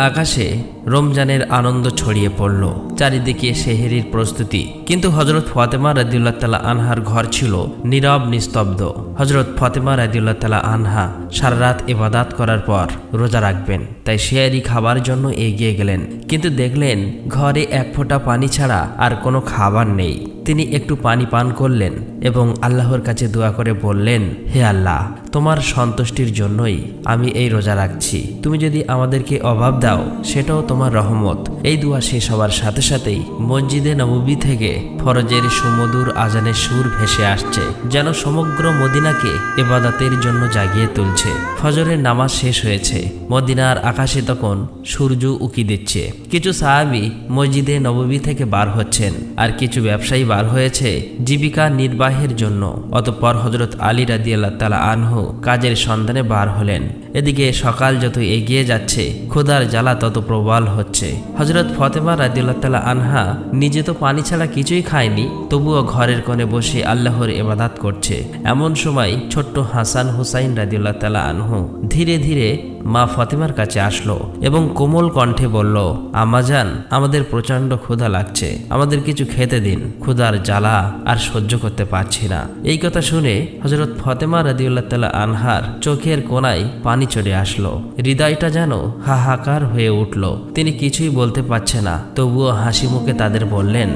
আকাশে রমজানের আনন্দ ছড়িয়ে পড়ল। চারিদিকে সেহরির প্রস্তুতি। কিন্তু হযরত ফাতেমা রাদিয়াল্লাহু তাআলা আনহার ঘর ছিল নীরব নিস্তব্ধ। হযরত ফাতেমা রাদিয়াল্লাহু তাআলা আনহা সারা রাত ইবাদত করার পর রোজা রাখবেন, তাই সেহরি খাবার জন্য এগিয়ে গেলেন। কিন্তু দেখলেন ঘরে এক ফোঁটা পানি ছাড়া আর কোনো খাবার নেই। তিনি একটু পানি পান করলেন এবং আল্লাহর কাছে দোয়া করে বললেন, হে আল্লাহ, তোমার সন্তুষ্টির জন্যই আমি এই রোজা রাখছি। তুমি যদি আমাদেরকে অভাব দাও সেটাও তোমার রহমত। এই দোয়া শেষ হওয়ার সাথে সাথেই মসজিদে নববী থেকে ফরজের সুমধুর আজানের সুর ভেসে আসছে, যেন সমগ্র মদিনাকে ইবাদতের জন্য জাগিয়ে তুলছে। ফজরের নামাজ শেষ হয়েছে। মদিনার আকাশে তখন সূর্য উকি দিচ্ছে। কিছু সাহাবী মসজিদে নববী থেকে বার হচ্ছেন, আর কিছু ব্যবসায়ী বার হয়েছে জীবিকা নির্বাহের জন্য। অতঃপর হযরত আলী রাদিয়াল্লাহু তাআলা আনহু কাজের সন্ধানে বার হলেন। এদিকে সকাল যত এগিয়ে যাচ্ছে ক্ষুধার জ্বালা তত প্রবল হচ্ছে। হযরত ফাতেমা রাদিয়াল্লাহু তাআলা আনহা নিজে তো পানি ছাড়া কিছুই খায়নি, তবুও ঘরের কোণে বসে আল্লাহর ইবাদত করছে। এমন সময় ছোট্ট হাসান হুসাইন রাদিয়াল্লাহু তাআলা আনহু ধীরে ধীরে মা ফাতেমার কাছে আসলো এবং কোমল কণ্ঠে বলল, আম্মাজান, আমাদের প্রচণ্ড ক্ষুধা লাগছে, আমাদের কিছু খেতে দিন, ক্ষুধার জ্বালা আর সহ্য করতে পারছি না। এই কথা শুনে হযরত ফাতেমা রাদিয়াল্লাহু তাআলা আনহার চোখের কোণায় পানি চলে আসলো। হৃদয়টা যেন হাহাকার হয়ে উঠল। তিনি কিছুই বলতে পারছে না, তবুও হাসি মুখে তাদের বললেন,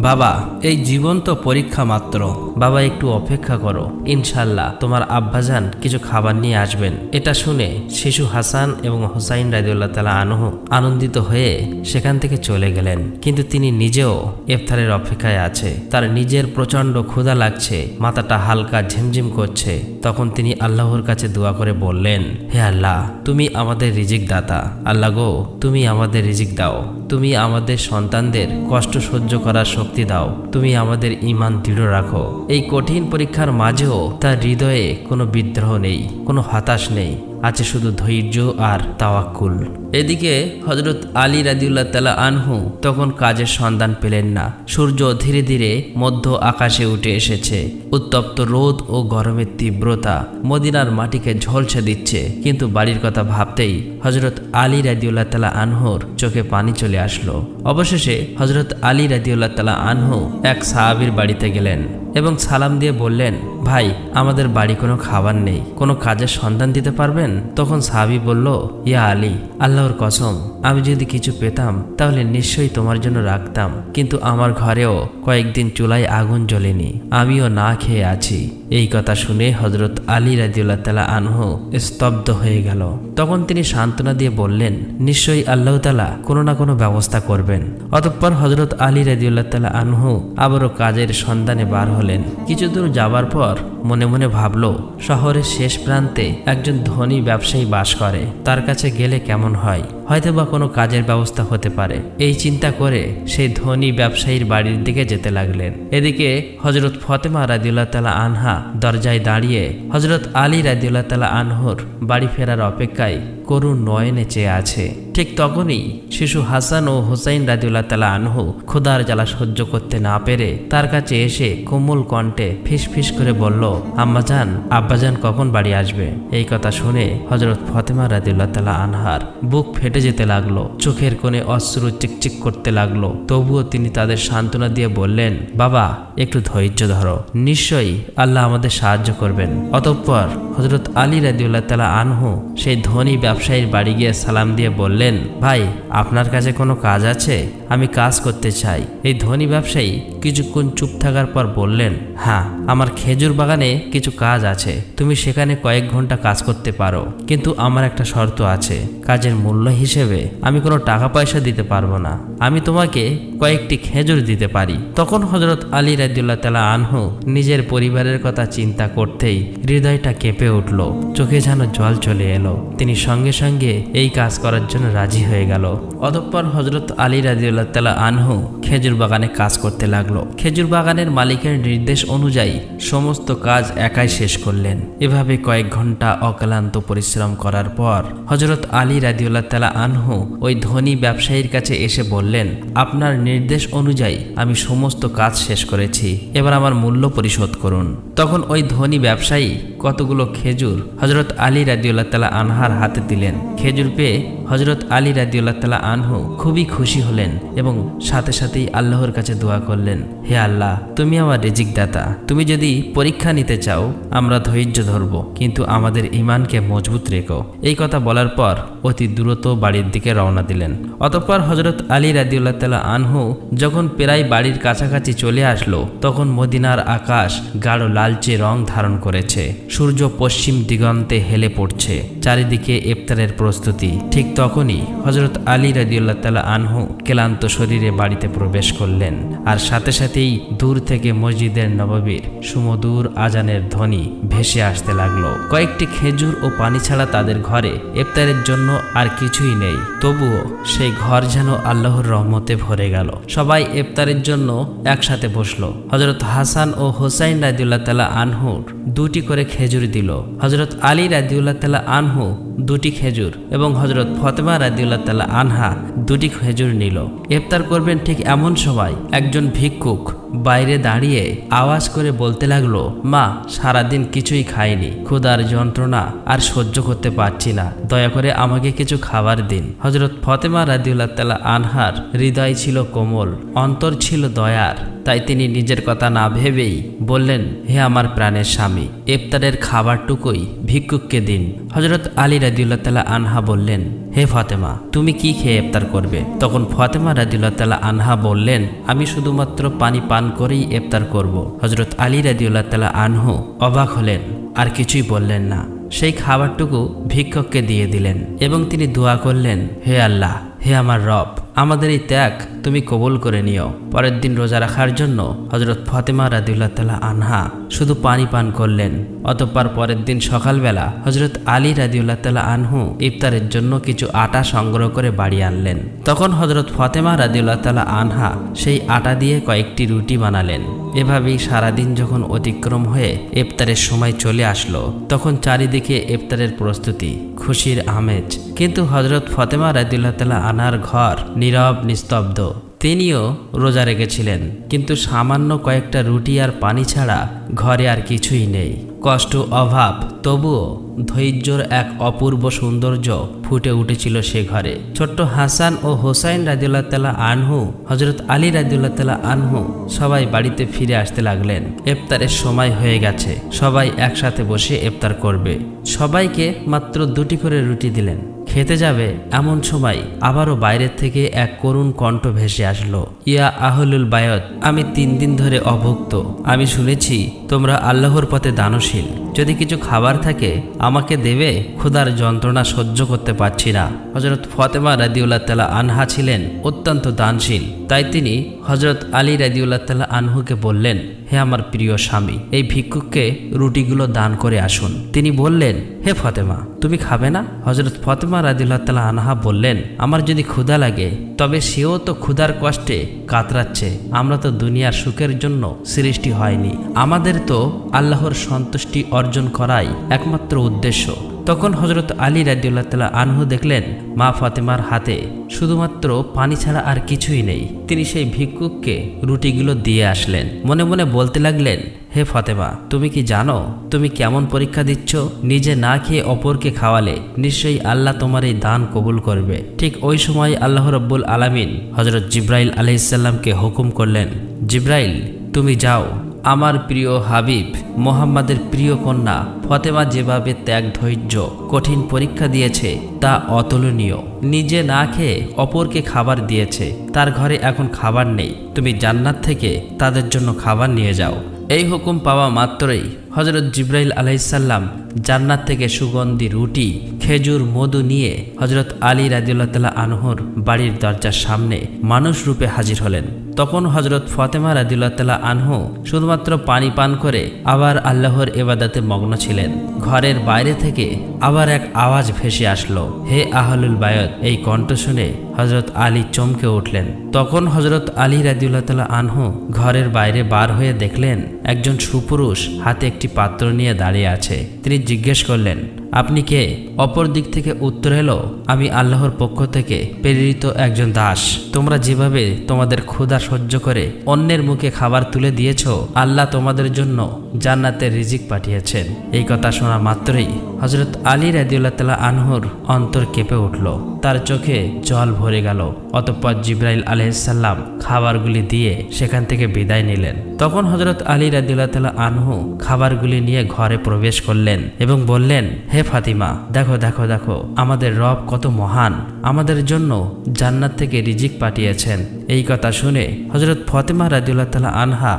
বাবা, এই জীবন তো পরীক্ষা মাত্র। বাবা, একটু অপেক্ষা করো, ইনশাল্লাহ তোমার আব্বাজান কিছু খাবার নিয়ে আসবেন। এটা শুনে শিশু হাসান এবং হুসাইন রাদিয়াল্লাহু তাআলা আনহু আনন্দিত হয়ে সেখান থেকে চলে গেলেন। কিন্তু তিনি নিজেও ইফতারের অপেক্ষায় আছে। তার নিজের প্রচণ্ড ক্ষুধা লাগছে, মাথাটা হালকা ঝিমঝিম করছে। তখন তিনি আল্লাহর কাছে দোয়া করে বললেন, হে আল্লাহ, তুমি আমাদের রিজিক দাতা। আল্লাহ গো, তুমি আমাদের রিজিক দাও। তুমি আমাদের সন্তানদের কষ্ট সহ্য করার শক্তি দাও। তুমি আমাদের ঈমান দৃঢ় রাখো। এই কঠিন পরীক্ষার মাঝেও তার হৃদয়ে কোনো বিদ্রোহ নেই, কোনো হতাশ নেই, আছে শুধু ধৈর্য আর তাওয়াক্কুল। এদিকে হযরত আলী রাদিয়াল্লাহু তাআলা আনহু তখন কাজের সন্ধান পেলেন না। সূর্য ধীরে ধীরে মধ্য আকাশে উঠে এসেছে। উত্তপ্ত রোদ ও গরমের তীব্রতা মদিনার মাটিকে ঝলসে দিচ্ছে। কিন্তু বাড়ির কথা ভাবতেই হযরত আলী রাদিয়াল্লাহু তাআলা আনহুর চোখে পানি চলে আসলো। অবশেষে হযরত আলী রাদিয়াল্লাহু তাআলা আনহু এক সাহাবীর বাড়িতে গেলেন এবং সালাম দিয়ে বললেন, ভাই, আমাদের বাড়ি কোনো খাবার নেই, কোনো কাজের সন্ধান দিতে পারবেন? তখন সাহাবী বলল, ইয়া আলী, আল্লাহর কসম, আমি যদি কিছু পেতাম তাহলে নিশ্চয়ই তোমার জন্য রাখতাম। কিন্তু আমার ঘরেও কয়েকদিন চুলায় আগুন জ্বলেনি, আমিও না খেয়ে আছি। এই কথা শুনে হযরত আলী রাদিয়াল্লাহু তাআলা আনহু স্তব্ধ হয়ে গেল। তখন তিনি সান্ত্বনা দিয়ে বললেন, নিশ্চয়ই আল্লাহ তাআলা কোনো না কোনো ব্যবস্থা করবেন। অতঃপর হযরত আলী রাদিয়াল্লাহু তাআলা আনহু আবারও কাজের সন্ধানে বার হলেন। কিছু দূর যাবার পর মনে মনে ভাবল, শহরের শেষ প্রান্তে একজন ধনী ব্যবসায়ী বাস করে, তার কাছে গেলে কেমন হয়, হয়তোবা কোনো কাজের ব্যবস্থা হতে পারে। এই চিন্তা করে সেই ধনী ব্যবসায়ীর বাড়ির দিকে যেতে লাগলেন। এদিকে হযরত ফাতেমা রাদিয়াল্লাহু তাআলা আনহা দরজায় দাঁড়িয়ে হযরত আলী রাদিয়াল্লাহু তাআলা আনহুর বাড়ি ফেরার অপেক্ষায় করুণ নয়নে চেয়ে আছে। ঠিক তখনই শিশু হাসান ও হুসাইন রাদিয়াল্লাহু তাআলা আনহু ক্ষুধার জ্বালা সহ্য করতে না পেরে তার কাছে এসে কোমল কণ্ঠে ফিসফিস করে বলল, আম্মাজান, আব্বাজান কখন বাড়ি আসবে? এই কথা শুনে হযরত ফাতেমা রাদিয়াল্লাহু তাআলা আনহার বুক ফেটে যেতে লাগলো, চোখের কোণে অশ্রু চিকচিক করতে লাগলো। তবুও তিনি তাদের সান্ত্বনা দিয়ে বললেন, বাবা, একটু ধৈর্য ধরো, নিশ্চয়ই আল্লাহ আমাদের সাহায্য করবেন। অতঃপর হযরত আলী রাদিয়াল্লাহু তাআলা আনহু সেই ধনী ব্যবসায়ীর বাড়ি গিয়ে সালাম দিয়ে বললেন, ভাই, আপনার কাছে কোনো কাজ আছে? আমি কাজ করতে চাই। এই ধনী ব্যবসায়ী কিছুক্ষণ চুপ থাকার পর বললেন, হ্যাঁ, আমার খেজুর বাগানে কিছু কাজ আছে, তুমি সেখানে কয়েক ঘন্টা কাজ করতে পারো। কিন্তু আমার একটা শর্ত আছে, কাজের মূল্য হিসেবে আমি কোনো টাকা পয়সা দিতে পারবো না, আমি তোমাকে কয়েকটি খেজুর দিতে পারি। তখন হযরত আলী রাদিয়াল্লাহু তাআলা আনহু নিজের পরিবারের কথা চিন্তা করতেই হৃদয়টা কেঁপে উঠল, চোখে যেন জল চলে এলো। তিনি সঙ্গে সঙ্গে এই কাজ করার জন্য রাজি হয়ে গেল। অতঃপর হযরত আলী রাদিয়াল্লাহু তাআলা আনহু খেজুর বাগানে কাজ করতে লাগলো। খেজুর বাগানের মালিকের নির্দেশ অনুযায়ী সমস্ত কাজ একাই শেষ করলেন। এভাবে কয়েক ঘন্টা অক্লান্ত পরিশ্রম করার পর হযরত আলী রাদিয়াল্লাহু তাআলা আনহু ওই ধনী ব্যবসায়ীর কাছে এসে বললেন, আপনার নির্দেশ অনুযায়ী আমি সমস্ত কাজ শেষ করেছি, এবার আমার মূল্য পরিশোধ করুন। তখন ওই ধনী ব্যবসায়ী কতগুলো খেজুর হজরত আলী রাদিয়াল্লাহু তাআলা আনহার হাতে দিলেন। খেজুর পেয়ে হজরত আলী রাদিয়াল্লাহু তাআলা আনহু খুবই খুশি হলেন এবং সাথে সাথেই আল্লাহর কাছে দোয়া করলেন, হে আল্লাহ, তুমি আমার রিজিক দাতা, তুমি যদি পরীক্ষা নিতে চাও আমরা ধৈর্য ধরব, কিন্তু আমাদের ঈমানকে মজবুত রেখো। এই কথা বলার পর অতি দ্রুত বাড়ির দিকে রওনা দিলেন। অতঃপর হজরত আলী রাদিয়াল্লাহু তাআলা আনহু যখন প্রায় বাড়ির কাছাকাছি চলে আসলো, তখন মদিনার আকাশ গাঢ় লালচে রং ধারণ করেছে। সূর্য পশ্চিম দিগন্তে হেলে পড়ছে, চারিদিকে ইফতারের প্রস্তুতি। ঠিক তখনই হজরত আলী রাদিয়াল্লাহু তাআলা আনহু ক্লান্ত শরীরে বাড়িতে প্রবেশ করলেন, আর সাথে সাথেই দূর থেকে মসজিদের নববীর সুমধুর আজানের ধ্বনি ভেসে আসতে লাগলো। কয়েকটি খেজুর ও পানি ছাড়া তাদের ঘরে ইফতারের জন্য আর কিছুই নেই, তবুও সেই ঘর যেন আল্লাহর রহমতে ভরে গেল। সবাই ইফতারের জন্য একসাথে বসলো। হজরত হাসান ও হোসাইন রাদিয়াল্লাহু তাআলা আনহুর 2টি করে খেজুর দিল। হজরত আলী রাদিয়াল্লাহু তাআলা আনহু 2টি খেজুর এবং হজরত ফাতেমা রাদিয়াল্লাহু তাআলা আনহা 2টি খেজুর নিল। ইফতার করবেন ঠিক এমন সময় একজন ভিক্ষুক বাইরে দাঁড়িয়ে আওয়াজ করে বলতে লাগলো, মা, সারাদিন কিছুই খাইনি, ক্ষুধার যন্ত্রণা আর সহ্য করতে পারছি না, দয়া করে আমাকে কিছু খাবার দিন। হজরত ফাতেমা রাদিয়াল্লাহু তাআলা আনহার হৃদয় ছিল কোমল, অন্তর ছিল দয়ার, তাই তিনি নিজের কথা না ভেবেই বললেন, হে আমার প্রাণের স্বামী, ইফতারের খাবারটুকুই ভিক্ষুককে দিন। হজরত আলী রাদিয়াল্লাহু তাআলা আনহা বললেন, হে ফাতেমা, তুমি কি খেয়ে ইফতার করবে? তখন ফাতেমা রাদিয়াল্লাহু তাআলা আনহা বললেন, আমি শুধুমাত্র পানি পান করেই ইফতার করব। হজরত আলী রাদিয়াল্লাহু তাআলা আনহু অবাক হলেন, আর কিছুই বললেন না। সেই খাবারটুকু ভিক্ষুককে দিয়ে দিলেন এবং তিনি দোয়া করলেন, হে আল্লাহ, হে আমার রব, আমাদের এই ত্যাগ তুমি কবুল করে নিও। পরের দিন রোজা রাখার জন্য হজরত ফাতেমা রাদিয়াল্লাহু তাআলা আনহা শুধু পানি পান করলেন। অতঃপর পরের দিন সকালবেলা হজরত আলী রাদিয়াল্লাহু তাআলা আনহু ইফতারের জন্য কিছু আটা সংগ্রহ করে বাড়ি আনলেন। তখন হজরত ফাতেমা রাদিয়াল্লাহু তাআলা আনহা সেই আটা দিয়ে কয়েকটি রুটি বানালেন। এভাবেই সারাদিন যখন অতিক্রম হয়ে ইফতারের সময় চলে আসলো, তখন চারিদিকে ইফতারের প্রস্তুতি, খুশির আমেজ। কিন্তু হজরত ফাতেমা রাদিয়াল্লাহু তাআলা আনহার ঘর নীরব নিস্তব্ধ। তিনিও রোজা রেখেছিলেন, কিন্তু সামান্য কয়েকটা রুটি আর পানি ছাড়া ঘরে আর কিছুই নেই। কষ্ট, অভাব, তবুও ধৈর্যর এক অপূর্ব সৌন্দর্য ফুটে উঠেছিল সে ঘরে। ছোট্ট হাসান ও হোসাইন রাদিয়াল্লাহু তাআলা আনহু, হজরত আলী রাদিয়াল্লাহু তাআলা আনহু সবাই বাড়িতে ফিরে আসতে লাগলেন। ইফতারের সময় হয়ে গেছে, সবাই একসাথে বসে ইফতার করবে। সবাইকে মাত্র 2টি করে রুটি দিলেন। খেতে যাবে এমন সময় আবারও বাইরের থেকে এক করুণ কণ্ঠ ভেসে আসলো, ইয়া আহলুল বায়ত, আমি 3 দিন ধরে অভুক্ত। আমি শুনেছি তোমরা আল্লাহর পথে দানশীল, যদি কিছু খাবার থাকে আমাকে দেবে, ক্ষুধার যন্ত্রণা সহ্য করতে পারছি না। হজরত ফাতেমা রাদিয়াল্লাহু তাআলা আনহা ছিলেন অত্যন্ত দানশীল, তাই তিনি হজরত আলী রাদিয়াল্লাহু তাআলা আনহুকে বললেন, হে আমার প্রিয় স্বামী, এই ভিক্ষুককে রুটিগুলো দান করে আসুন। তিনি বললেন, হে ফাতেমা, তুমি খাবে না? হজরত ফাতেমা রাদিয়াল্লাহু তাআলা আনহা বললেন, আমার যদি ক্ষুধা লাগে তবে সেও তো ক্ষুধার কষ্টে কাতরাচ্ছে। আমরা তো দুনিয়ার সুখের জন্য সৃষ্টি হয়নি, আমাদের তো আল্লাহর সন্তুষ্টি অর্জন করাই একমাত্র উদ্দেশ্য। তখন হজরত আলী রাদিয়াল্লাহু তাআলা আনহু দেখলেন মা ফাতেমার হাতে শুধুমাত্র পানি ছাড়া আর কিছুই নেই। তিনি সেই ভিক্ষুককে রুটিগুলো দিয়ে আসলেন। মনে মনে বলতে লাগলেন, হে ফাতেমা, তুমি কি জানো তুমি কেমন পরীক্ষা দিচ্ছ? নিজে না খেয়ে অপরকে খাওয়ালে নিশ্চয়ই আল্লাহ তোমার এই দান কবুল করবে। ঠিক ওই সময় আল্লাহ রাব্বুল আলামিন হজরত জিব্রাইল আলাইহিস সালামকে হুকুম করলেন, জিব্রাইল, তুমি যাও, আমার প্রিয় হাবিব মোহাম্মদের প্রিয় কন্যা ফাতেমা যেভাবে ত্যাগ, ধৈর্য, কঠিন পরীক্ষা দিয়েছে তা অতুলনীয়। নিজে না খেয়ে অপরকে খাবার দিয়েছে, তার ঘরে এখন খাবার নেই, তুমি জান্নাত থেকে তাদের জন্য খাবার নিয়ে যাও। এই হুকুম পাওয়া মাত্রই হজরত জিব্রাইল আলাইহিস সালাম জান্নাত থেকে সুগন্ধি রুটি, খেজুর, মধু নিয়ে হজরত আলী রাদিয়াল্লাহু তাআলা আনহুর বাড়ির দরজার সামনে মানুষ রূপে হাজির হলেন। তখন হজরত ফাতেমা রাদিয়াল্লাহু তাআলা আনহু শুধুমাত্র পানি পান করে আবার আল্লাহর ইবাদতে মগ্ন ছিলেন। ঘরের বাইরে থেকে আবার এক আওয়াজ ভেসে আসলো, হে আহলুল বায়ত। এই কণ্ঠ শুনে হজরত আলী চমকে উঠলেন। তখন হজরত আলী রাদিয়াল্লাহু তাআলা আনহু ঘরের বাইরে বার হয়ে দেখলেন একজন সুপুরুষ হাতে একটি পাত্র নিয়ে দাঁড়িয়ে আছে। তিনি জিজ্ঞেস করলেন, আপনি কে? অপর দিক থেকে উত্তর এলো, আমি আল্লাহর পক্ষ থেকে প্রেরিত একজন দাস। তোমরা যেভাবে তোমাদের ক্ষুধা সহ্য করে অন্যের মুখে খাবার তুলে দিয়েছ, আল্লাহ তোমাদের জন্য জান্নাতের রিজিক পাঠিয়েছেন। এই কথা শোনা মাত্রই হযরত আলী রাদিয়াল্লাহু তাআলা আনহুর অন্তর কেঁপে উঠল, তার চোখে জল ভরে গেল। অতঃপর জিবরাইল আলাইহিস সালাম খাবারগুলি দিয়ে সেখান থেকে বিদায় নিলেন। তখন হযরত আলী রাদিয়াল্লাহু তাআলা আনহু খাবারগুলি নিয়ে ঘরে প্রবেশ করলেন এবং বললেন, হে ফাতিমা, দেখো দেখো দেখো, আমাদের রব কত মহান, আমাদের জন্য জান্নাত থেকে রিজিক পাঠিয়েছেন। এই কথা শুনে হযরত ফাতিমা রাদিয়াল্লাহু তাআলা আনহা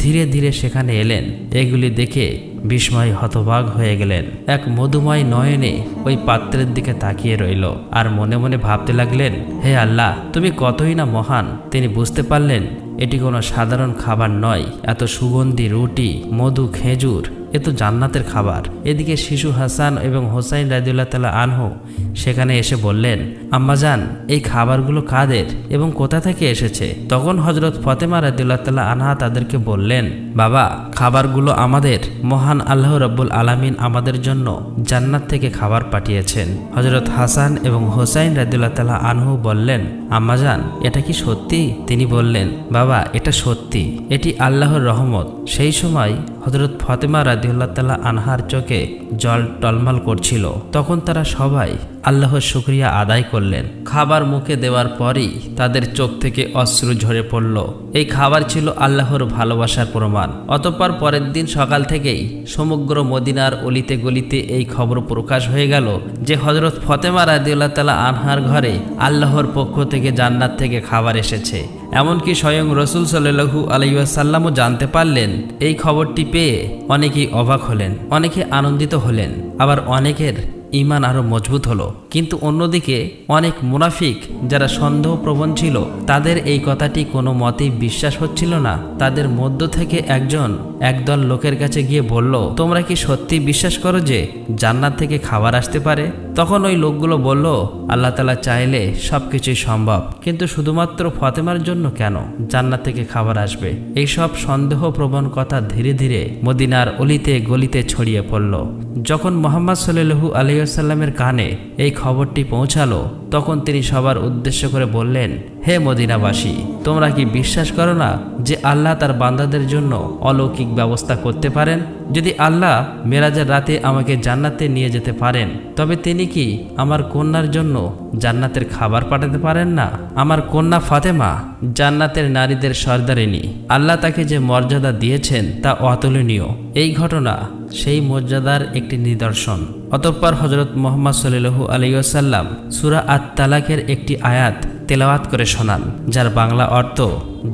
ধীরে ধীরে সেখানে এলেন। এগুলি দেখে বিস্ময় হতবাক হয়ে গেলেন। এক মধুময় নয়নে ওই পাত্রের দিকে তাকিয়ে রইল আর মনে মনে ভাবতে লাগলেন, হে আল্লাহ, তুমি কতই না মহান। তিনি বুঝতে পারলেন এটি কোনো সাধারণ খাবার নয়। এত সুগন্ধি রুটি, মধু, খেজুর, এ তো জান্নাতের খাবার। এদিকে শিশু হাসান এবং হোসাইন রাদিয়াল্লাহু তাআলা আনহু সেখানে এসে বললেন, আম্মাজান, এই খাবারগুলো কাদের এবং কোথা থেকে এসেছে? তখন হযরত ফাতেমা রাদিয়াল্লাহু তাআলা আনহা তাদেরকে বললেন, বাবা, খাবারগুলো আমাদের মহান আল্লাহ রাব্বুল আলামিন আমাদের জন্য জান্নাত থেকে খাবার পাঠিয়েছেন। হযরত হাসান এবং হোসাইন রাদিয়াল্লাহু তাআলা আনহু বললেন, আম্মাজান, এটা কি সত্যি? তিনি বললেন, বাবা, এটা সত্যি, এটি আল্লাহর রহমত। সেই সময় হযরত ফাতেমা রাদিয়াল্লাহু তাআলা আনহার চোখে জল টলমল করছিল। তখন তারা সবাই আল্লাহর শুকরিয়া আদায় করলেন। খাবার মুখে দেওয়ার পরই তাদের চোখ থেকে অশ্রু ঝরে পড়ল। এই খাবার ছিল আল্লাহর ভালোবাসার প্রমাণ। অতঃপর পরের দিন সকাল থেকেই সমগ্র মদিনার অলিতে গলিতে এই খবর প্রকাশ হয়ে গেল যে হযরত ফাতেমা রাদিয়াল্লাহু তাআলা আনহার ঘরে আল্লাহর পক্ষ থেকে জান্নাত থেকে খাবার এসেছে। এমনকি স্বয়ং রাসূল সাল্লাল্লাহু আলাইহি ওয়াসাল্লামও জানতে পারলেন। এই খবরটি পেয়ে অনেকেই অবাক হলেন, অনেকে আনন্দিত হলেন, আবার অনেকের ঈমান আরো মজবুত হলো। কিন্তু অন্যদিকে অনেক মুনাফিক যারা সন্দেহপ্রবণ ছিল, তাদের এই কথাটি কোনো মতেই বিশ্বাস হচ্ছিল না। তাদের মধ্য থেকে একদল লোকের কাছে গিয়ে বলল, তোমরা কি সত্যি বিশ্বাস করো যে জান্নাত থেকে খাবার আসতে পারে? তখন ওই লোকগুলো বলল, আল্লাহ তাআলা চাইলে সবকিছুই সম্ভব, কিন্তু শুধুমাত্র ফাতেমার জন্য কেন জান্নাত থেকে খাবার আসবে? এইসব সন্দেহপ্রবণ কথা ধীরে ধীরে মদিনার অলিতে গলিতে ছড়িয়ে পড়ল। যখন মুহাম্মদ সাল্লাল্লাহু আলাইহি ওয়াসাল্লামের কানে এই খবরটি পৌঁছালো, তখন তিনি সবার উদ্দেশ্য করে বললেন, হে মদিনাবাসী, তোমরা কি বিশ্বাস করো না যে আল্লাহ তার বান্দাদের জন্য অলৌকিক ব্যবস্থা করতে পারেন? যদি আল্লাহ মেরাজের রাতে আমাকে জান্নাতে নিয়ে যেতে পারেন, তবে তিনি কি আমার কন্যার জন্য জান্নাতের খাবার পাঠাতে পারেন না? আমার কন্যা ফাতেমা জান্নাতের নারীদের সর্দারিনী। আল্লাহ তাকে যে মর্যাদা দিয়েছেন তা অতুলনীয়। এই ঘটনা সেই মর্যাদার একটি নিদর্শন। অতঃপর হযরত মুহাম্মদ সাল্লাল্লাহু আলাইহি ওয়াসাল্লাম সূরা আত-তালাকের একটি আয়াত তেলাওয়াত করে শোনান, যার বাংলা অর্থ,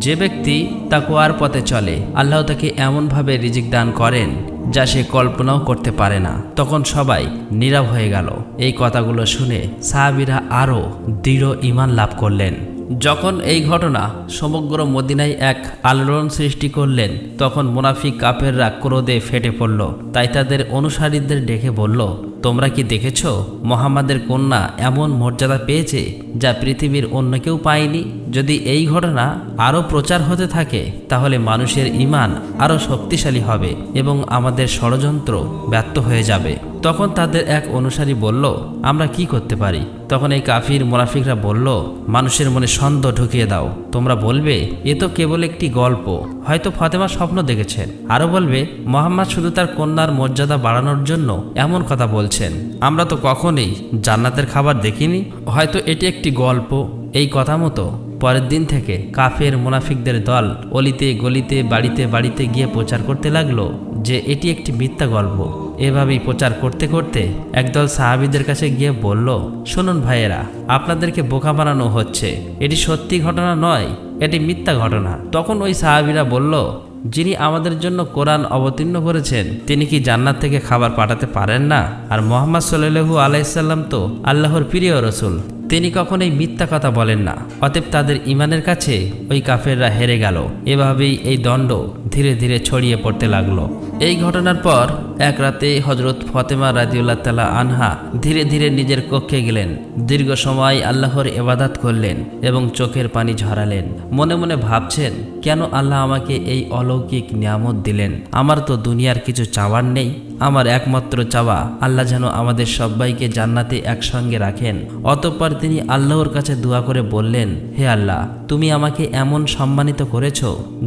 যে ব্যক্তি তাকওয়ার পথে চলে, আল্লাহ তাকে এমনভাবে রিজিক দান করেন যা সে কল্পনাও করতে পারে না। তখন সবাই নীরব হয়ে গেল। এই কথাগুলো শুনে সাহাবীরা আরও দৃঢ় ঈমান লাভ করলেন। যখন এই ঘটনা সমগ্র মদিনায় এক আলোড়ন সৃষ্টি করলেন, তখন মুনাফিক কাফেররা ক্রোধে ফেটে পড়ল। তাই তাদের অনুসারীদের ডেকে বলল, তোমরা কি দেখেছ মুহাম্মাদের কন্যা এমন মর্যাদা পেয়েছে যা পৃথিবীর অন্য কেউ পায়নি? যদি এই ঘটনা আরও প্রচার হতে থাকে, তাহলে মানুষের ঈমান আরও শক্তিশালী হবে এবং আমাদের ষড়যন্ত্র ব্যর্থ হয়ে যাবে। তখন তাদের এক অনুসারী বলল, আমরা কি করতে পারি? তখন এই কাফির মুনাফিকরা বলল, মানুষের মনে সন্দেহ ঢুকিয়ে দাও। তোমরা বলবে, এ তো কেবল একটি গল্প, হয়তো ফাতেমা স্বপ্ন দেখেছেন। আরও বলবে, মুহাম্মদ শুধু তার কন্যার মর্যাদা বাড়ানোর জন্য এমন কথা বলছেন। আমরা তো কখনোই জান্নাতের খাবার দেখিনি, হয়তো এটি একটি গল্প। এই কথা মতো পরের দিন থেকে কাফের মুনাফিকদের দল অলিতে গলিতে বাড়িতে বাড়িতে গিয়ে প্রচার করতে লাগলো যে এটি একটি মিথ্যা গল্প। এভাবেই প্রচার করতে করতে একদল সাহাবীদের কাছে গিয়ে বলল, শুনুন ভাইয়েরা, আপনাদেরকে বোকা বানানো হচ্ছে, এটি সত্যি ঘটনা নয়, এটি মিথ্যা ঘটনা। তখন ওই সাহাবীরা বলল, যিনি আমাদের জন্য কোরআন অবতীর্ণ করেছেন, তিনি কি জান্নাত থেকে খাবার পাঠাতে পারেন না? আর মুহাম্মদ সাল্লাল্লাহু আলাইহি সাল্লাম তো আল্লাহর প্রিয় রাসূল, তিনি কখনোই মিথ্যা কথা বলেন না। অতএব তাদের ঈমানের কাছে ওই কাফেররা হেরে গেল। এভাবেই এই দণ্ড ধীরে ধীরে ছড়িয়ে পড়তে লাগলো। এই ঘটনার পর এক রাতে হযরত ফাতেমা রাদিয়াল্লাহু তাআলা আনহা ধীরে ধীরে নিজের কক্ষে গেলেন। দীর্ঘ সময় আল্লাহর ইবাদত করলেন এবং চোখের পানি ঝরালেন। মনে মনে ভাবছেন, কেন আল্লাহ আমাকে এই অলৌকিক নিয়ামত দিলেন? আমার তো দুনিয়ার কিছু চাওয়ার নেই। আমার একমাত্র চাওয়া আল্লাহ যেন আমাদের সবাইকে জান্নাতে একসঙ্গে রাখেন। অতঃপর তিনি আল্লাহর কাছে দোয়া করে বললেন, হে আল্লাহ, তুমি আমাকে এমন সম্মানিত করেছ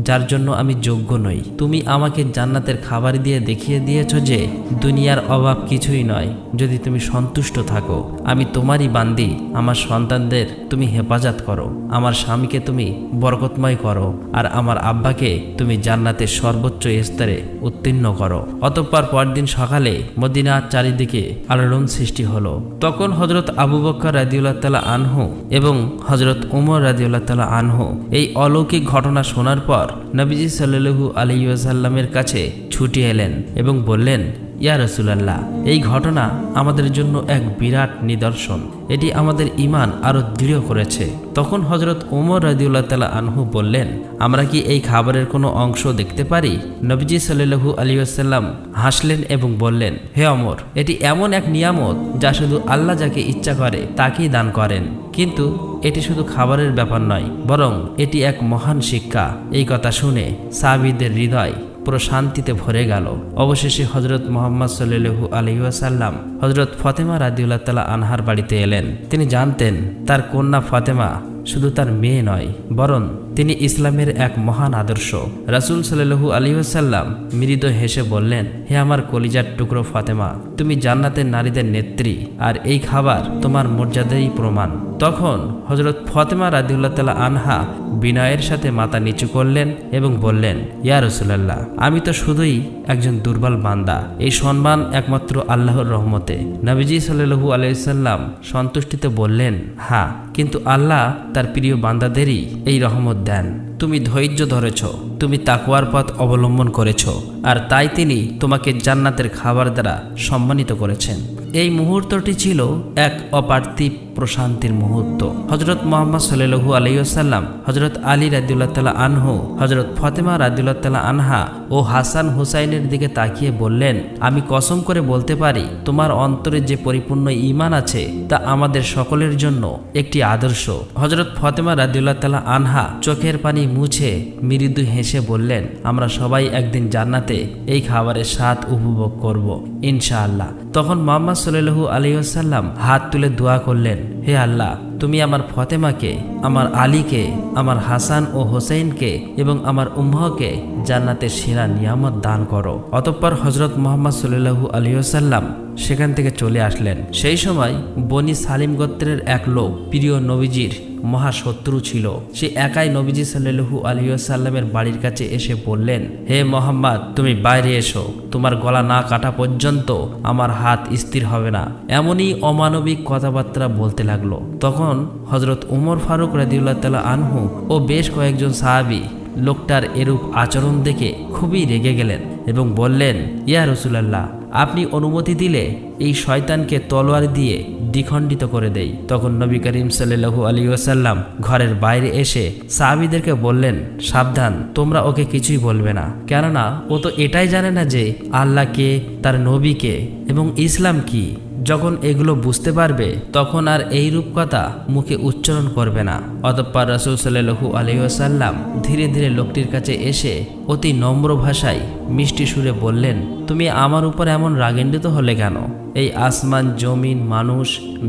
যার জন্য আমি যোগ্য নই। তুমি আমাকে জান্নাতের খাবার দিয়ে দেখিয়ে দিয়েছ যে দুনিয়ার অভাব কিছুই নয়। যদি তুমি সন্তুষ্ট থাকো, আমি তোমারই বান্দি। আমার সন্তানদের তুমি হেফাজত করো, আমার স্বামীকে তুমি বরকতময় করো, আর আমার আব্বাকে তুমি জান্নাতের সর্বোচ্চ স্তরে উত্তীর্ণ করো। অতঃপর পরদিন সকালে মদিনার চারিদিকে আলোড়ন সৃষ্টি হলো। তখন হযরত আবু বকর রাদিয়াল্লাহু তাআলা আনহু এবং হযরত ওমর রাদিয়াল্লাহু তাআলা আনহু এই অলৌকিক ঘটনা শোনার পর নবীজি সাল্লাল্লাহু আলাইহি ওয়াসাল্লামের কাছে ছুটে এলেন এবং বললেন, ইয়া রাসূলুল্লাহ, এই ঘটনা আমাদের জন্য এক বিরাট নিদর্শন। এটি আমাদের ঈমান আরো দৃঢ় করেছে। তখন হযরত ওমর রাদিয়াল্লাহু তাআলা আনহু বললেন, আমরা কি এই খাবারের কোনো অংশ দেখতে পারি? নবীজি সাল্লাল্লাহু আলাইহি ওয়াসাল্লাম হাসলেন এবং বললেন, হে ওমর, এটি এমন এক নিয়ামত যা শুধু আল্লাহ যাকে ইচ্ছা করে তাকেই দান করেন। কিন্তু এটি শুধু খাবারের ব্যাপার নয়, বরং এটি এক মহান শিক্ষা। এই কথা শুনে সাহাবীদের হৃদয় পুরো শান্তিতে ভরে গেল। অবশেষে হযরত মুহাম্মদ সাল্লাল্লাহু আলাইহি ওয়াসাল্লাম হযরত ফাতেমা রাদিয়াল্লাহু তাআলা আনহার বাড়িতে এলেন। তিনি জানতেন তার কন্যা ফাতেমা শুধু তার মেয়ে নয়, বরং তিনি ইসলামের এক মহান আদর্শ। রাসূল সাল্লাল্লাহু আলাইহি ওয়াসাল্লাম মৃদু হেসে বললেন, হে আমার কলিজার টুকরো ফাতেমা, তুমি জান্নাতের নারীদের নেত্রী, আর এই খাবার তোমার মর্যাদাই প্রমাণ। তখন হযরত ফাতেমা রাদিয়াল্লাহু তাআলা আনহা বিনয়ের সাথে মাথা নিচু করলেন এবং বললেন, ইয়া রাসূলুল্লাহ, আমি তো শুধুই একজন দুর্বল বান্দা। এই সম্মান একমাত্র আল্লাহর রহমতে। নবীজি সাল্লাল্লাহু আলাইহি ওয়াসাল্লাম সন্তুষ্টিতে বললেন, হ্যাঁ, কিন্তু আল্লাহ তার প্রিয় বান্দাদেরই এই রহমত দেন। তুমি ধৈর্য ধরেছ, তুমি তাকওয়ার পথ অবলম্বন করেছ, আর তাই তিনি তোমাকে জান্নাতের খাবার দ্বারা সম্মানিত করেছেন। এই মুহূর্তটি ছিল এক অপার্থিব প্রশান্তির মুহূর্ত। হযরত মুহাম্মদ সাল্লাল্লাহু আলাইহি ওয়াসাল্লাম হযরত আলী রাদিয়াল্লাহু তাআলা আনহু, হযরত ফাতেমা রাদিয়াল্লাহু তাআলা আনহা ও হাসান হুসাইনের দিকে তাকিয়ে বললেন, আমি কসম করে বলতে পারি, তোমার অন্তরে যে পরিপূর্ণ ঈমান আছে তা আমাদের সকলের জন্য একটি আদর্শ। হযরত ফাতেমা রাদিয়াল্লাহু তাআলা আনহা চোখের পানি মুছে মৃদু হেসে বললেন, আমরা সবাই একদিন জান্নাতে এই খাবারের স্বাদ উপভোগ করব ইনশাআল্লাহ। তখন মুহাম্মদ সাল্লাল্লাহু আলাইহি ওয়াসাল্লাম হাত তুলে দোয়া করলেন, হে আল্লাহ, তুমি আমার ফাতেমাকে, আমার আলীকে, আমার হাসান ও হোসেনকে এবং আমার উম্মহকে জান্নাতের সেরা নিয়ামত দান করো। অতঃপর হযরত মুহাম্মদ সাল্লাল্লাহু আলাইহি ওয়াসাল্লাম সেখান থেকে চলে আসলেন। সেই সময় বনি সালিম গোত্রের এক লোক প্রিয় নবীজির মহাশত্রু ছিল। সে একাই নবীজি সাল্লাল্লাহু আলাইহি ওয়াসাল্লামের বাড়ির কাছে এসে বললেন, হে মোহাম্মদ, তুমি বাইরে এসো, তোমার গলা না কাটা পর্যন্ত আমার হাত স্থির হবে না। এমনই অমানবিক কথাবার্তা বলতে লাগলো। তখন হযরত ওমর ফারুক রাদিয়াল্লাহু তাআলা আনহু ও বেশ কয়েকজন সাহাবী লোকটার এরূপ আচরণ দেখে খুবই রেগে গেলেন এবং বললেন, ইয়া রাসূলুল্লাহ, আপনি অনুমতি দিলে এই শয়তানকে তলোয়ার দিয়ে দ্বিখণ্ডিত করে দেই। তখন নবী করিম সাল্লাল্লাহু আলাইহি ওয়াসাল্লাম ঘরের বাইরে এসে সাহাবীদেরকে বললেন, সাবধান, তোমরা ওকে কিছুই বলবে না, কেননা ও তো এটাই জানে না যে আল্লাহকে, তার নবীকে এবং ইসলাম কি। যখন এগুলো বুঝতে পারবে তখন আর এই রূপ কথা মুখে উচ্চারণ করবে না। অতঃপর রাসূল সাল্লাল্লাহু আলাইহি ওয়াসাল্লাম ধীরে ধীরে লোকটির কাছে এসে অতি নম্র ভাষায় মিষ্টি সুরে বললেন, তুমি আমার উপর এমন রাগান্বিত হলে কেন? এই আসমান, জমিন, মানুষ,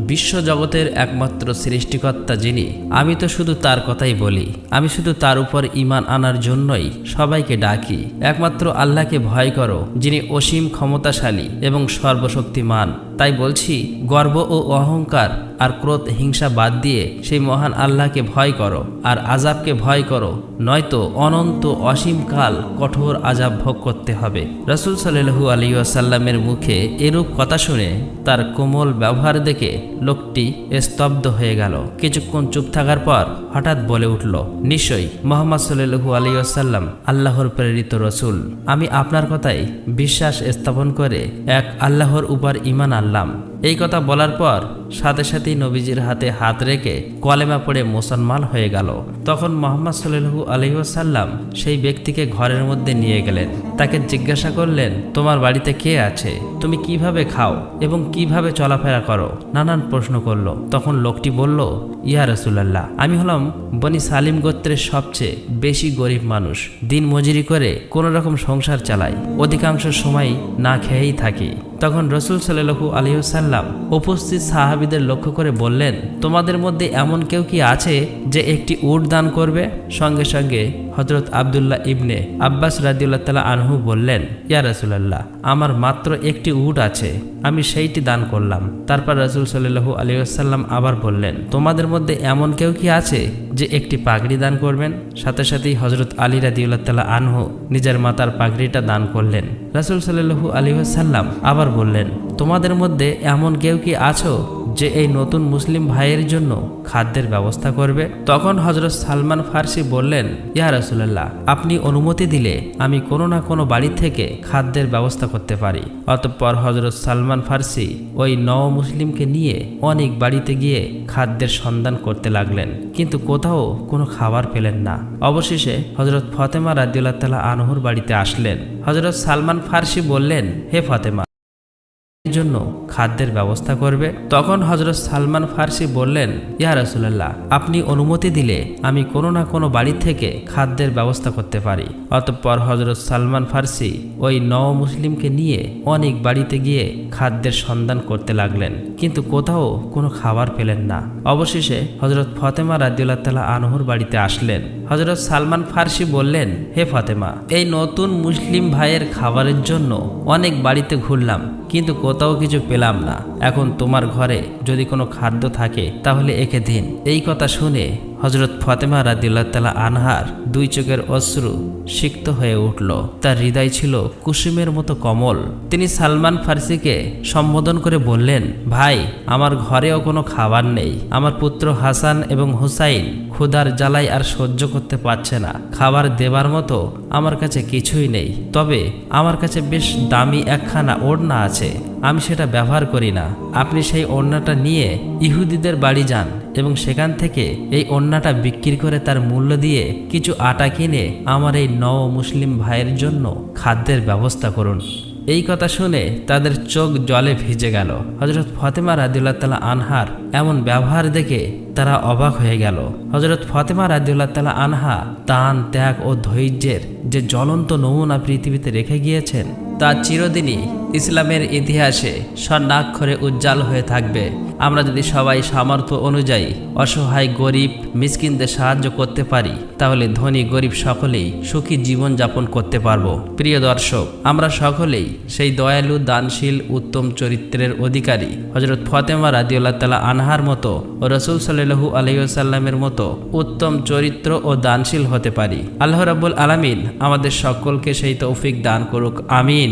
বিশ্ব জগতের একমাত্র সৃষ্টিকর্তা যিনি, আমি তো শুধু তার কথাই বলি। আমি শুধু তার উপর ঈমান আনার জন্যই সবাইকে ডাকি। একমাত্র আল্লাহকে ভয় করো, যিনি অসীম ক্ষমতাশালী এবং সর্বশক্তিমান। তাই বলছি, গর্ব ও অহংকার আর ক্রোধ, হিংসা বাদ দিয়ে সেই মহান আল্লাহকে ভয় করো আর আযাবকে ভয় করো, নয়তো অনন্ত অসীম কাল কঠোর আযাব ভোগ করতে হবে। রাসূল সাল্লাল্লাহু আলাইহি ওয়াসাল্লামের মুখে এরূপ কথা শুনে তার কোমল ব্যবহার দেখে লোকটি স্তব্ধ হয়ে গেল। কিছুক্ষণ চুপ থাকার পর হঠাৎ বলে উঠল, নিশ্চয়ই মুহাম্মদ সাল্লাল্লাহু আলাইহি ওয়াসাল্লাম আল্লাহর প্রেরিত রাসূল। আমি আপনার কথায় বিশ্বাস স্থাপন করে এক আল্লাহর উপর ঈমান আনলাম। এই কথা বলার পর সাথে সাথেই নবীজির হাতে হাত রেখে কলেমা পড়ে মুসলমান হয়ে গেল। তখন মুহাম্মদ সাল্লাল্লাহু আলাইহি ওয়াসাল্লাম সেই ব্যক্তিকে ঘরের মধ্যে নিয়ে গেলেন। তাকে জিজ্ঞাসা করলেন, তোমার বাড়িতে কে আছে, তুমি কিভাবে খাও এবং কিভাবে চলাফেরা করো, নানান প্রশ্ন করলো। তখন লোকটি বলল, ইয়া রাসূলুল্লাহ, আমি হলাম বনি সালিম গোত্রের সবচেয়ে বেশি গরিব মানুষ। দিন মজুরি করে কোনো রকম সংসার চালাই, অধিকাংশ সময় না খেয়েই থাকি। তখন রাসূল সাল্লাল্লাহু আলাইহি ওয়াসাল্লাম উপস্থিত সাহাবীদের লক্ষ্য করে বললেন, তোমাদের মধ্যে এমন কেউ কি আছে যে একটি উট দান করবে? সঙ্গে সঙ্গে হযরত আব্দুল্লাহ ইবনে আব্বাস রাদিয়াল্লাহু তাআলা আনহু বললেন, ইয়া রাসূলুল্লাহ, আমার মাত্র একটি উট আছে, আমি সেইটি দান করলাম। তারপর রাসূল সাল্লাল্লাহু আলাইহি ওয়াসাল্লাম আবার বললেন, তোমাদের মধ্যে এমন কেউ কি আছে যে একটি পাগড়ি দান করবেন? সাথে সাথেই হযরত আলী রাদিয়াল্লাহু তাআলা আনহু নিজের মাথার পাগড়িটা দান করলেন। রাসূল সাল্লাল্লাহু আলাইহি ওয়াসাল্লাম আবার বললেন, তোমাদের মধ্যে এমন কেউ কি আছো যে এই নতুন মুসলিম ভাইয়ের জন্য খাদ্যের ব্যবস্থা করবে? তখন হযরত সালমান ফার্সি বললেন, ইয়া রাসূলুল্লাহ, আপনি অনুমতি দিলে আমি কোনো না কোনো বাড়ি থেকে খাদ্যের ব্যবস্থা করতে পারি। অতঃপর হযরত সালমান ফার্সি ওই নও মুসলিমকে নিয়ে অনেক বাড়িতে গিয়ে খাদ্যের সন্ধান করতে লাগলেন, কিন্তু কোথাও কোনো খাবার পেলেন না। অবশেষে হযরত ফাতেমা রাদিয়াল্লাহু তাআলা আনহুর বাড়িতে আসলেন। হযরত সালমান ফার্সি বললেন, হে ফাতেমা, জন্য খাদ্যের ব্যবস্থা করবে? তখন হযরত সালমান ফার্সি বললেন, ইয়া রাসূলুল্লাহ, আপনি অনুমতি দিলে আমি কোনো না কোনো বাড়ি থেকে খাদ্যের ব্যবস্থা করতে পারি। অতঃপর হযরত সালমান ফার্সি ওই নও মুসলিমকে নিয়ে অনেক বাড়িতে গিয়ে খাদ্যের সন্ধান করতে লাগলেন, কিন্তু কোথাও কোনো খাবার পেলেন না। অবশেষে হযরত ফাতেমা রাদিয়াল্লাহু তাআলা আনহুর বাড়িতে আসলেন। হযরত সালমান ফার্সি বললেন, হে ফাতেমা, এই নতুন মুসলিম ভাইয়ের খাবারের জন্য অনেক বাড়িতে ঘুরলাম, কিন্তু কোথাও কিছু পেলাম না। এখন তোমার ঘরে যদি কোনো খাদ্য থাকে তাহলে একে দিন। এই কথা শুনে হযরত ফাতেমা রাদিয়াল্লাহু তাআলা আনহার দুই চোখের অশ্রু সিক্ত হয়ে উঠল। তার হৃদয় ছিল কুসুমের মতো কোমল। তিনি সালমান ফার্সিকে সম্বোধন করে বললেন, ভাই, আমার ঘরেও কোনো খাবার নেই। আমার পুত্র হাসান এবং হুসাইন ক্ষুধার জ্বালায় আর সহ্য করতে পারছে না। খাবার দেবার মতো আমার কাছে কিছুই নেই, তবে আমার কাছে বেশ দামি একখানা ওড়না আছে, আমি সেটা ব্যবহার করি না। আপনি সেই ওড়নাটা নিয়ে ইহুদিদের বাড়ি যান এবং সেখান থেকে এই ওড়নাটা বিক্রি করে তার মূল্য দিয়ে কিছু আটা কিনে আমার এই নও মুসলিম ভাইয়ের জন্য খাদ্যের ব্যবস্থা করুন। এই কথা শুনে তাদের চোখ জলে ভিজে গেল। হযরত ফাতেমা রাদিয়াল্লাহু তাআলা আনহার এমন ব্যবহার দেখে তারা অবাক হয়ে গেল। হযরত ফাতেমা রাদিয়াল্লাহু তাআলা আনহা দান, ত্যাগ ও ধৈর্যের যে জ্বলন্ত নমুনা পৃথিবীতে রেখে গিয়েছেন, তা চিরদিনই ইসলামের ইতিহাসে স্বর্ণাক্ষরে উজ্জ্বল হয়ে থাকবে। আমরা যদি সবাই সামর্থ্য অনুযায়ী অসহায় গরিব মিসকিনদের সাহায্য করতে পারি, তাহলে ধনী গরিব সকলেই সুখী জীবন যাপন করতে পারবো। প্রিয় দর্শক, আমরা সকলেই সেই দয়ালু, দানশীল, উত্তম চরিত্রের অধিকারী হযরত ফাতেমা রাদিয়াল্লাহু তাআলা আনহার মতো ও রাসূল সাল্লাল্লাহু আলাইহি ওয়াসাল্লামের মতো উত্তম চরিত্র ও দানশীল হতে পারি। আল্লাহ রাব্বুল আলামিন আমাদের সকলকে সেই তৌফিক দান করুক। আমিন।